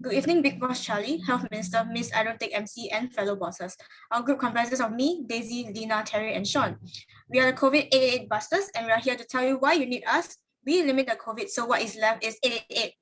Good evening, Big Boss Charlie, Health Minister, Miss I Don't Take MC, and fellow bosses. Our group comprises of me, Daisy, Lina, Terry, and Sean. We are the COVID 888 busters, and we are here to tell you why you need us. We limit the COVID, so what is left is 888.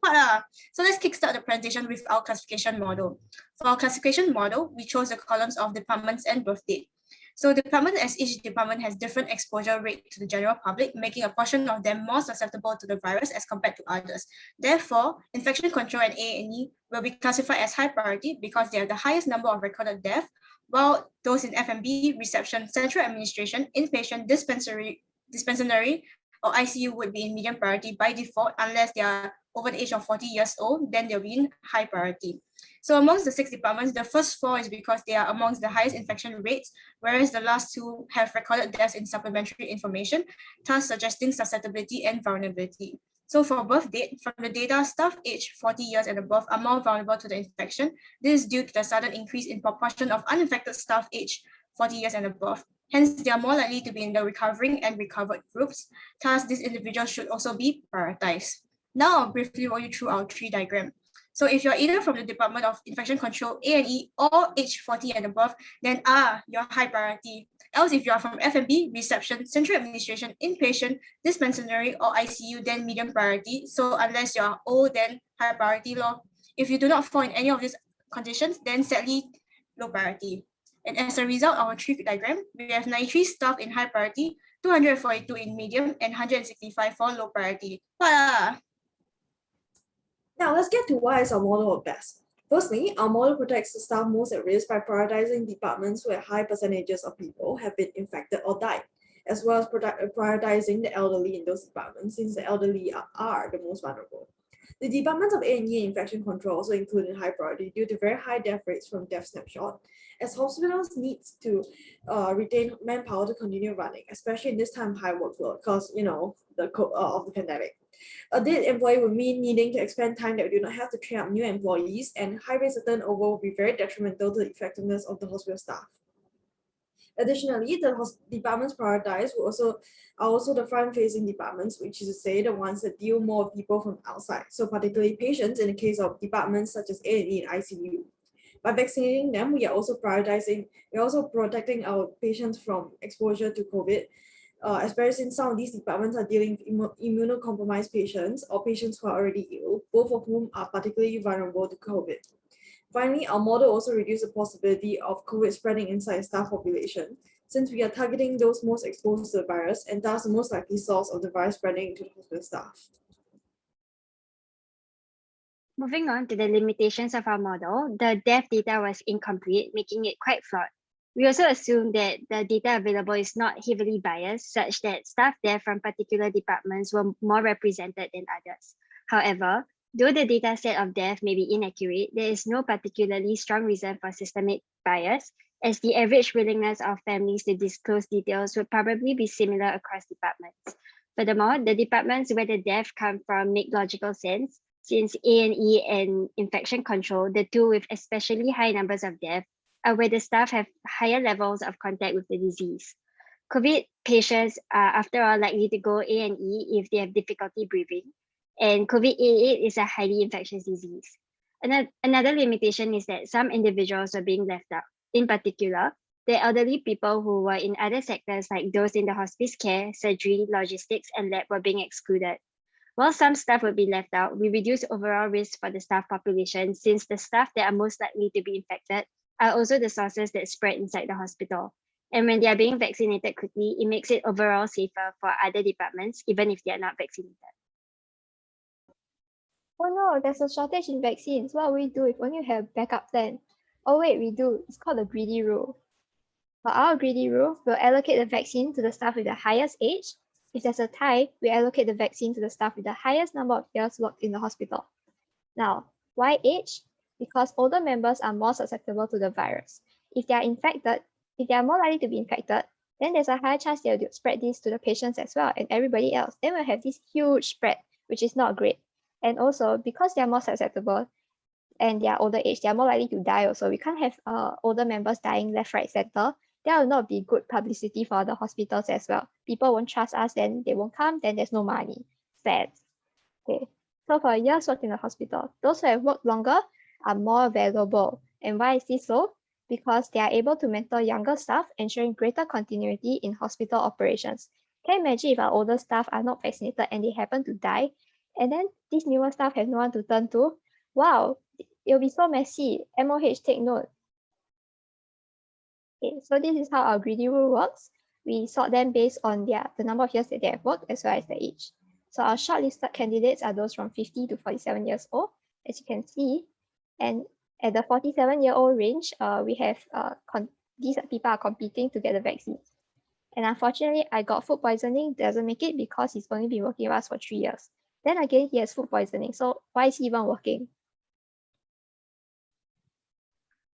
So let's kickstart the presentation with our classification model. For our classification model, we chose the columns of departments and birth date. So department, as each department has different exposure rate to the general public, making a portion of them more susceptible to the virus as compared to others. Therefore, infection control and A&E will be classified as high priority because they have the highest number of recorded deaths, while those in F&B, reception, central administration, inpatient, dispensary, or ICU would be in medium priority by default unless they are over the age of 40 years old, then they'll be in high priority. So amongst the 6 departments, the first 4 is because they are amongst the highest infection rates, whereas the last 2 have recorded deaths in supplementary information, thus suggesting susceptibility and vulnerability. So for birth date, from the data, staff aged 40 years and above are more vulnerable to the infection. This is due to the sudden increase in proportion of uninfected staff aged 40 years and above. Hence, they are more likely to be in the recovering and recovered groups. Thus, these individuals should also be prioritized. Now, I'll briefly walk you through our tree diagram. So if you're either from the Department of Infection Control, A&E, or age 40 and above, then you're high priority. Else, if you are from F&B, reception, central administration, inpatient, dispensary, or ICU, then medium priority. So unless you're old, then high priority law. If you do not fall in any of these conditions, then sadly, low priority. And as a result of our tree diagram, we have 93 staff in high priority, 242 in medium, and 165 for low priority. Now let's get to why is our model best. Firstly, our model protects the staff most at risk by prioritizing departments where high percentages of people have been infected or died, as well as prioritizing the elderly in those departments, since the elderly are the most vulnerable. The departments of A&E and infection control also included high priority due to very high death rates from death snapshot, as hospitals need to retain manpower to continue running, especially in this time of high workload because of the pandemic. A dead employee would mean needing to expend time that we do not have to train up new employees, and high rates of turnover will be very detrimental to the effectiveness of the hospital staff. Additionally, the departments prioritized are also the front-facing departments, which is to say the ones that deal more with people from outside, so particularly patients in the case of departments such as A&E and ICU. By vaccinating them, we are also protecting our patients from exposure to COVID, especially since some of these departments are dealing with immunocompromised patients or patients who are already ill, both of whom are particularly vulnerable to COVID. Finally, our model also reduces the possibility of COVID spreading inside the staff population, since we are targeting those most exposed to the virus and thus the most likely source of the virus spreading to the hospital staff. Moving on to the limitations of our model, the death data was incomplete, making it quite flawed. We also assume that the data available is not heavily biased, such that staff death from particular departments were more represented than others. However, though the data set of death may be inaccurate, there is no particularly strong reason for systemic bias, as the average willingness of families to disclose details would probably be similar across departments. Furthermore, the departments where the death come from make logical sense, since A&E and infection control, the two with especially high numbers of death, are where the staff have higher levels of contact with the disease. COVID patients are, after all, likely to go A&E if they have difficulty breathing, and COVID-88 is a highly infectious disease. Another limitation is that some individuals are being left out. In particular, the elderly people who were in other sectors like those in the hospice care, surgery, logistics, and lab were being excluded. While some staff would be left out, we reduce overall risk for the staff population, since the staff that are most likely to be infected are also the sources that spread inside the hospital. And when they are being vaccinated quickly, it makes it overall safer for other departments, even if they are not vaccinated. Oh no, there's a shortage in vaccines. What will we do if only we have a backup plan? Oh wait, we do. It's called the greedy rule. For our greedy rule, we'll allocate the vaccine to the staff with the highest age. If there's a tie, we allocate the vaccine to the staff with the highest number of years worked in the hospital. Now, why age? Because older members are more susceptible to the virus. If they are more likely to be infected, then there's a higher chance they'll spread this to the patients as well and everybody else. Then we'll have this huge spread, which is not great. And also, because they are more susceptible and they are older age, they are more likely to die also. We can't have older members dying left, right, center. That will not be good publicity for the hospitals as well. People won't trust us, then they won't come, then there's no money. Sad. Okay. So for years worked in the hospital, those who have worked longer are more valuable. And why is this so? Because they are able to mentor younger staff, ensuring greater continuity in hospital operations. Can you imagine if our older staff are not vaccinated and they happen to die, and then these newer staff have no one to turn to? Wow, it'll be so messy. MOH, take note. Okay, so this is how our greedy rule works. We sort them based on the number of years that they have worked as well as their age. So our shortlisted candidates are those from 50 to 47 years old, as you can see. And at the 47-year-old range, we have these people are competing to get the vaccine. And unfortunately, I got food poisoning, doesn't make it because he's only been working with us for 3 years. Then again, he has food poisoning. So why is he even working?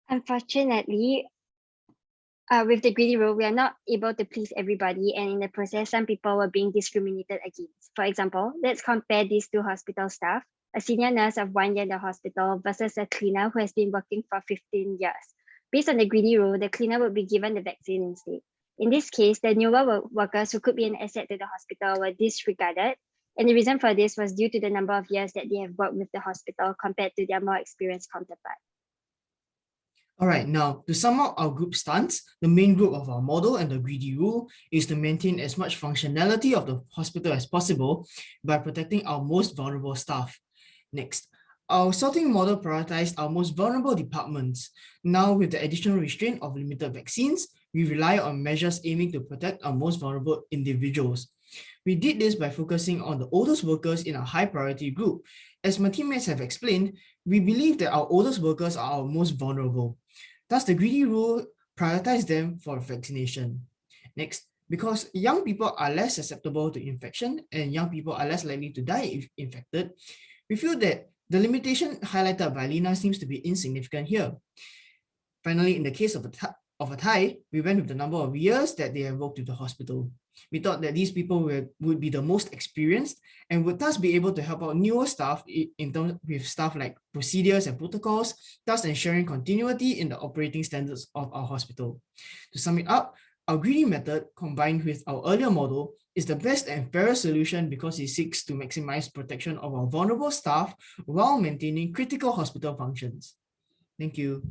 Unfortunately, with the greedy rule, we are not able to please everybody, and in the process, some people were being discriminated against. For example, let's compare these two hospital staff, a senior nurse of 1 year in the hospital versus a cleaner who has been working for 15 years. Based on the greedy rule, the cleaner would be given the vaccine instead. In this case, the newer workers who could be an asset to the hospital were disregarded, and the reason for this was due to the number of years that they have worked with the hospital compared to their more experienced counterpart. All right, now to sum up our group stance, the main group of our model and the greedy rule is to maintain as much functionality of the hospital as possible by protecting our most vulnerable staff. Next, our sorting model prioritized our most vulnerable departments. Now, with the additional restraint of limited vaccines, we rely on measures aiming to protect our most vulnerable individuals. We did this by focusing on the oldest workers in our high priority group. As my teammates have explained, we believe that our oldest workers are our most vulnerable. Thus, the greedy rule prioritizes them for vaccination. Next, because young people are less susceptible to infection and young people are less likely to die if infected, we feel that the limitation highlighted by Lina seems to be insignificant here. Finally, in the case of a Thai, we went with the number of years that they have worked with the hospital. We thought that these people would be the most experienced and would thus be able to help out newer staff in terms with stuff like procedures and protocols, thus ensuring continuity in the operating standards of our hospital. To sum it up, our greedy method combined with our earlier model is the best and fairest solution because it seeks to maximize protection of our vulnerable staff while maintaining critical hospital functions. Thank you.